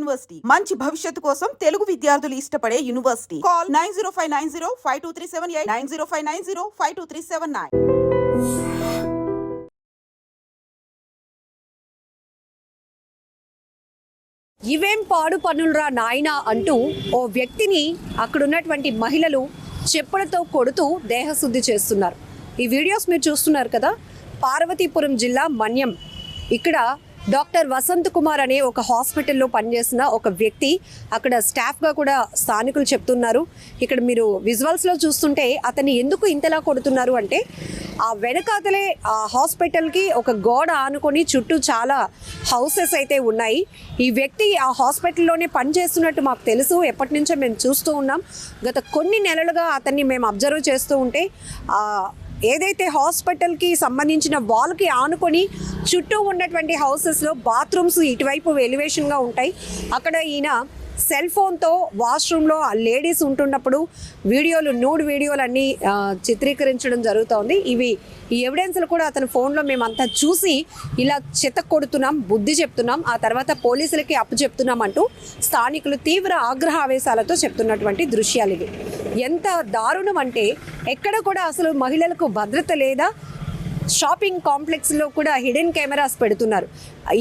University మంచి భవిష్యత్తు కోసం తెలుగు విద్యార్థులు ఇష్టపడే యూనివర్సిటీ. కాల్ 9059052378 9059052379. ఇవేం పాడు పనులురా నాయనా అంటూ ఓ వ్యక్తిని అక్కడున్నటువంటి మహిళలు చెప్పులతో కొడుతూ దేహశుద్ధి చేస్తున్నారు. ఈ వీడియోస్ మీరు చూస్తున్నారు కదా. పార్వతీపురం జిల్లా మన్యం ఇక్కడ డాక్టర్ వసంత్ కుమార్ అనే ఒక హాస్పిటల్లో పనిచేసిన ఒక వ్యక్తి అక్కడ స్టాఫ్గా కూడా స్థానికులు చెప్తున్నారు. ఇక్కడ మీరు విజువల్స్లో చూస్తుంటే అతన్ని ఎందుకు ఇంతలా కొడుతున్నారు అంటే ఆ వెనకాతలే ఆ హాస్పిటల్కి ఒక గోడ ఆనుకొని చుట్టూ చాలా హౌసెస్ అయితే ఉన్నాయి. ఈ వ్యక్తి ఆ హాస్పిటల్లోనే పనిచేస్తున్నట్టు మాకు తెలుసు. ఎప్పటి నుంచో మేము చూస్తూ ఉన్నాం. గత కొన్ని నెలలుగా అతన్ని మేము అబ్జర్వ్ చేస్తూ ఉంటే ఏదైతే హాస్పిటల్కి సంబంధించిన వాల్కి ఆనుకొని చుట్టూ ఉన్నటువంటి హౌసెస్లో బాత్రూమ్స్ ఇటువైపు ఎలివేషన్గా ఉంటాయి. అక్కడ ఈయన సెల్ ఫోన్తో వాష్రూమ్లో లేడీస్ ఉంటున్నప్పుడు న్యూడ్ వీడియోలు అన్నీ చిత్రీకరించడం జరుగుతోంది. ఈ ఎవిడెన్స్లు కూడా అతని ఫోన్లో మేమంతా చూసి ఇలా చెత్త కొడుతున్నాం, బుద్ధి చెప్తున్నాం, ఆ తర్వాత పోలీసులకి అప్పు చెప్తున్నాం అంటూ స్థానికులు తీవ్ర ఆగ్రహ ఆవేశాలతో చెప్తున్నటువంటి దృశ్యాలు ఇవి. ఎంత దారుణం అంటే ఎక్కడ కూడా అసలు మహిళలకు భద్రత లేదా. షాపింగ్ కాంప్లెక్స్లో కూడా హిడెన్ కెమెరాస్ పెడుతున్నారు.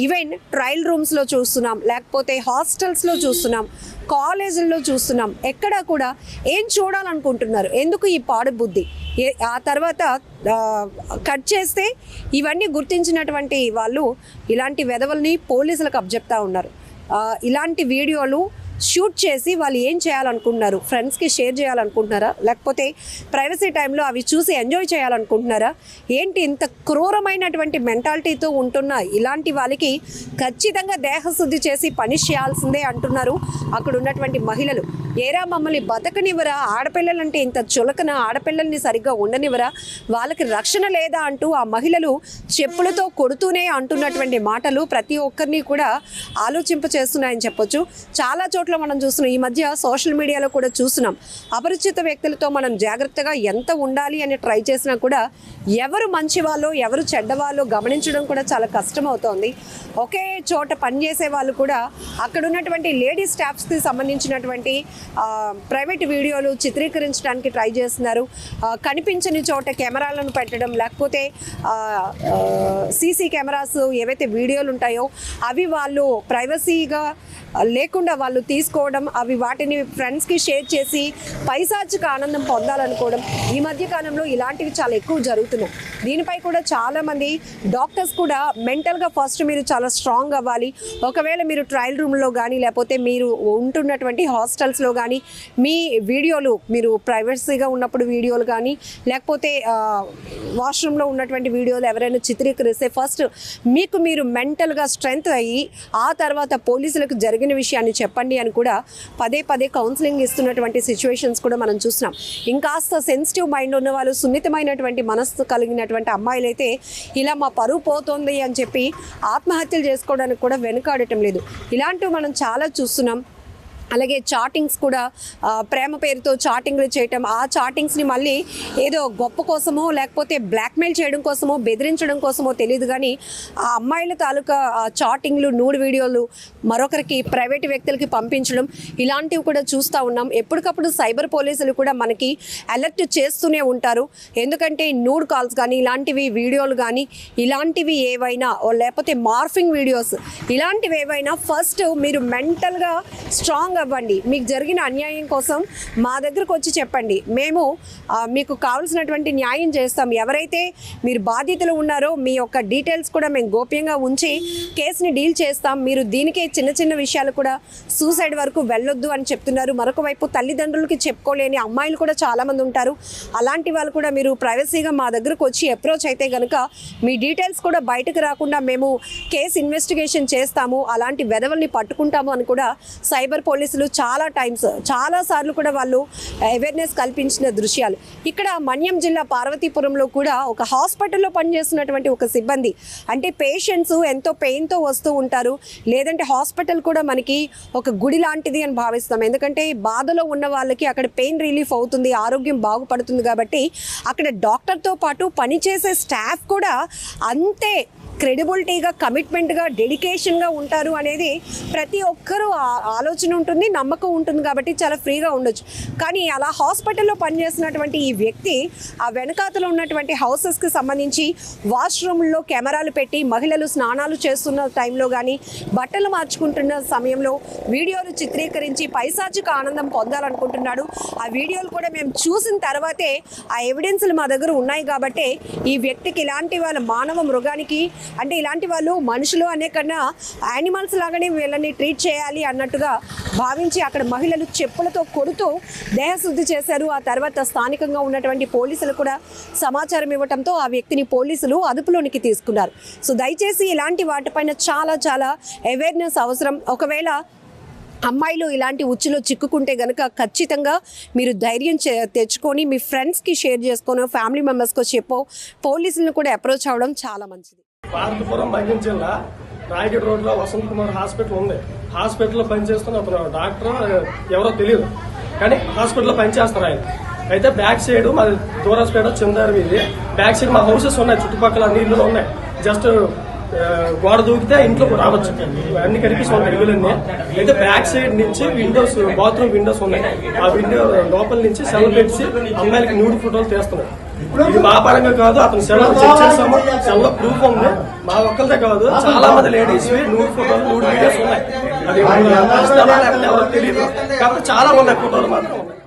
ఈవెన్ ట్రయల్ రూమ్స్లో చూస్తున్నాం, లేకపోతే హాస్టల్స్లో చూస్తున్నాం, కాలేజీల్లో చూస్తున్నాం. ఎక్కడా కూడా ఏం చూడాలనుకుంటున్నారు, ఎందుకు ఈ పాడు బుద్ధి? ఆ తర్వాత కట్ చేస్తే ఇవన్నీ గుర్తించినటువంటి వాళ్ళు ఇలాంటి వెధవల్ని పోలీసులకు అప్పచెప్తా ఉన్నారు. ఇలాంటి వీడియోలు షూట్ చేసి వాళ్ళు ఏం చేయాలనుకుంటున్నారు? ఫ్రెండ్స్కి షేర్ చేయాలనుకుంటున్నారా, లేకపోతే ప్రైవసీ టైంలో అవి చూసి ఎంజాయ్ చేయాలనుకుంటున్నారా? ఏంటి ఇంత క్రూరమైనటువంటి మెంటాలిటీతో ఉంటున్న ఇలాంటి వాళ్ళకి ఖచ్చితంగా దేహశుద్ధి చేసి పనిష్ చేయాల్సిందే అంటున్నారు అక్కడ ఉన్నటువంటి మహిళలు. ఏరా మమ్మల్ని బతకనివ్వరా? ఆడపిల్లలంటే ఇంత చులకన, ఆడపిల్లల్ని సరిగ్గా ఉండనివ్వరా? వాళ్ళకి రక్షణ లేదా అంటూ ఆ మహిళలు చెప్పులతో కొడుతూనే అంటున్నటువంటి మాటలు ప్రతి ఒక్కరిని కూడా ఆలోచింప చేస్తున్నాయని చెప్పొచ్చు. చాలా చోట్ల మనం చూస్తున్నాం, ఈ మధ్య సోషల్ మీడియాలో కూడా చూస్తున్నాం, అపరిచిత వ్యక్తులతో మనం జాగ్రత్తగా ఎంత ఉండాలి అని ట్రై చేసినా కూడా ఎవరు మంచి వాళ్ళు ఎవరు చెడ్డవాళ్ళు గమనించడం కూడా చాలా కష్టం అవుతోంది. ఒకే చోట పనిచేసే వాళ్ళు కూడా అక్కడ ఉన్నటువంటి లేడీ స్టాఫ్స్కి సంబంధించినటువంటి ప్రైవేట్ వీడియోలు చిత్రీకరించడానికి ట్రై చేస్తున్నారు. కనిపించని చోట కెమెరాలను పెట్టడం, లేకపోతే సీసీ కెమెరాస్ ఏవైతే వీడియోలు ఉంటాయో అవి వాళ్ళు ప్రైవసీగా లేకుండా వాళ్ళు తీసుకోవడం, అవి వాటిని ఫ్రెండ్స్కి షేర్ చేసి పైశాచిక ఆనందం పొందాలనుకోవడం ఈ మధ్య కాలంలో ఇలాంటివి చాలా ఎక్కువ జరుగుతున్నాయి. దీనిపై కూడా చాలామంది డాక్టర్స్ కూడా మెంటల్గా ఫస్ట్ మీరు చాలా స్ట్రాంగ్ అవ్వాలి. ఒకవేళ మీరు ట్రయల్ రూమ్లో కానీ లేకపోతే మీరు ఉంటున్నటువంటి హాస్టల్స్లో కానీ మీ వీడియోలు మీరు ప్రైవసీగా ఉన్నప్పుడు వీడియోలు కానీ లేకపోతే వాష్రూమ్లో ఉన్నటువంటి వీడియోలు ఎవరైనా చిత్రీకరిస్తే ఫస్ట్ మీకు మీరు మెంటల్గా స్ట్రెంగ్త్ అయ్యి ఆ తర్వాత పోలీసులకు జరిగిన విషయాన్ని చెప్పండి అని కూడా పదే కౌన్సిలింగ్ ఇస్తున్నటువంటి సిచ్యువేషన్స్ కూడా మనం చూస్తున్నాం. ఇంకాస్త సెన్సిటివ్ మైండ్ ఉన్న వాళ్ళు, సున్నితమైనటువంటి మనస్సు కలిగినటువంటి అమ్మాయిలు అయితే ఇలా మా పరువు పోతుంది అని చెప్పి ఆత్మహత్యలు చేసుకోవడానికి కూడా వెనుకాడటం లేదు. ఇలాంటివి మనం చాలా చూస్తున్నాం. అలాగే చాటింగ్స్ కూడా ప్రేమ పేరుతో చాటింగ్లు చేయటం, ఆ చాటింగ్స్ని మళ్ళీ ఏదో గొప్ప కోసమో లేకపోతే బ్లాక్మెయిల్ చేయడం కోసమో బెదిరించడం కోసమో తెలియదు కానీ ఆ అమ్మాయిల తాలూకా చాటింగ్లు న్యూడ్ వీడియోలు మరొకరికి ప్రైవేట్ వ్యక్తులకి పంపించడం ఇలాంటివి కూడా చూస్తూ ఉన్నాం. ఎప్పటికప్పుడు సైబర్ పోలీసులు కూడా మనకి అలర్ట్ చేస్తూనే ఉంటారు. ఎందుకంటే న్యూడ్ కాల్స్ కానీ ఇలాంటివి వీడియోలు కానీ ఇలాంటివి ఏవైనా లేకపోతే మార్ఫింగ్ వీడియోస్ ఇలాంటివి ఏవైనా ఫస్ట్ మీరు మెంటల్గా స్ట్రాంగ్ అవ్వండి. మీకు జరిగిన అన్యాయం కోసం మా దగ్గరకు వచ్చి చెప్పండి, మేము మీకు కావాల్సినటువంటి న్యాయం చేస్తాం. ఎవరైతే మీరు బాధితులు ఉన్నారో మీ యొక్క డీటెయిల్స్ కూడా మేము గోప్యంగా ఉంచి కేసుని డీల్ చేస్తాం. మీరు దీనికే చిన్న విషయాలు కూడా సూసైడ్ వరకు వెళ్ళొద్దు అని చెప్తున్నారు. మరొక వైపు తల్లిదండ్రులకి చెప్పుకోలేని అమ్మాయిలు కూడా చాలామంది ఉంటారు. అలాంటి వాళ్ళు కూడా మీరు ప్రైవసీగా మా దగ్గరకు వచ్చి అప్రోచ్ అయితే కనుక మీ డీటెయిల్స్ కూడా బయటకు రాకుండా మేము కేసు ఇన్వెస్టిగేషన్ చేస్తాము, అలాంటి వెధవల్ని పట్టుకుంటాము అని కూడా సైబర్ పోలీసులు చాలా సార్లు కూడా వాళ్ళు అవేర్నెస్ కల్పించిన దృశ్యాలు. ఇక్కడ మన్యం జిల్లా పార్వతీపురంలో కూడా ఒక హాస్పిటల్లో పనిచేస్తున్నటువంటి ఒక సిబ్బంది, అంటే పేషెంట్స్ ఎంతో పెయిన్తో వస్తూ ఉంటారు. లేదంటే హాస్పిటల్ కూడా మనకి ఒక గుడి లాంటిది అని భావిస్తాం. ఎందుకంటే బాధలో ఉన్న వాళ్ళకి అక్కడ పెయిన్ రిలీఫ్ అవుతుంది, ఆరోగ్యం బాగుపడుతుంది. కాబట్టి అక్కడ డాక్టర్తో పాటు పనిచేసే స్టాఫ్ కూడా అంతే క్రెడిబిలిటీగా, కమిట్మెంట్గా, డెడికేషన్గా ఉంటారు అనేది ప్రతి ఒక్కరూ ఆలోచన ఉంటుంది, నమ్మకం ఉంటుంది కాబట్టి చాలా ఫ్రీగా ఉండొచ్చు. కానీ అలా హాస్పిటల్లో పనిచేస్తున్నటువంటి ఈ వ్యక్తి ఆ వెనకాతలో ఉన్నటువంటి హౌసెస్కి సంబంధించి వాష్రూమ్లో కెమెరాలు పెట్టి మహిళలు స్నానాలు చేస్తున్న టైంలో కానీ బట్టలు మార్చుకుంటున్న సమయంలో వీడియోలు చిత్రీకరించి పైశాచిక ఆనందం పొందాలనుకుంటున్నాడు. ఆ వీడియోలు కూడా మేము చూసిన తర్వాతే ఆ ఎవిడెన్స్లు మా దగ్గర ఉన్నాయి కాబట్టి ఈ వ్యక్తికి ఇలాంటి వాళ్ళ మానవ మృగానికి అంటే ఇలాంటి వాళ్ళు మనుషులు అనే కన్నా యానిమల్స్ లాగానే వీళ్ళని ట్రీట్ చేయాలి అన్నట్టుగా భావించి అక్కడ మహిళలు చెప్పులతో కొడుతూ దేహశుద్ధి చేశారు. ఆ తర్వాత స్థానికంగా ఉన్నటువంటి పోలీసులు కూడా సమాచారం ఇవ్వడంతో ఆ వ్యక్తిని పోలీసులు అదుపులోనికి తీసుకున్నారు. సో దయచేసి ఇలాంటి వాటిపైన చాలా చాలా అవేర్నెస్ అవసరం. ఒకవేళ అమ్మాయిలు ఇలాంటి ఉచ్చులో చిక్కుకుంటే కనుక ఖచ్చితంగా మీరు ధైర్యం తెచ్చుకొని మీ ఫ్రెండ్స్కి షేర్ చేసుకొని ఫ్యామిలీ మెంబర్స్కి చెప్పో పోలీసులను కూడా అప్రోచ్ అవ్వడం చాలా మంచిది. భారతపురం మన్యం జిల్లా రాయగఢ్ రోడ్లో వసంత్ కుమార్ హాస్పిటల్ ఉంది. హాస్పిటల్లో పనిచేస్తున్న అతను డాక్టర్ ఎవరో తెలియదు, కానీ హాస్పిటల్లో పనిచేస్తారు ఆయన. అయితే బ్యాక్ సైడ్ మా దూరాస్పేట చిందారు ఇది బ్యాక్ సైడ్ మా హౌసెస్ ఉన్నాయి, చుట్టుపక్కల నీళ్లు ఉన్నాయి. జస్ట్ గోడ దూకితే ఇంట్లోకి రావచ్చు, అన్ని కనిపిస్తున్నాయి ఇల్లులన్నీ. అయితే బ్యాక్ సైడ్ నుంచి విండోస్, బాత్రూమ్ విండోస్ ఉన్నాయి. ఆ విండో లోపల నుంచి సెల్ పెట్టి అమ్మాయిలకి న్యూడ్ ఫోటోలు తీస్తున్నాయి. ఇది మా పరంగా కాదు, అతను సెల్ చెక్ చేస్తాము, సెల్ లో ప్రూఫ్ ఉంది. మా ఒక్కరిదే కాదు, చాలా మంది లేడీస్ న్యూడ్ ఫోటోలు, న్యూడ్ వీడియోస్ ఉన్నాయి. అది ఎవరికి తెలియదు కాబట్టి చాలా ఉన్నాయి ఫోటోలు మాత్రం ఉన్నాయి.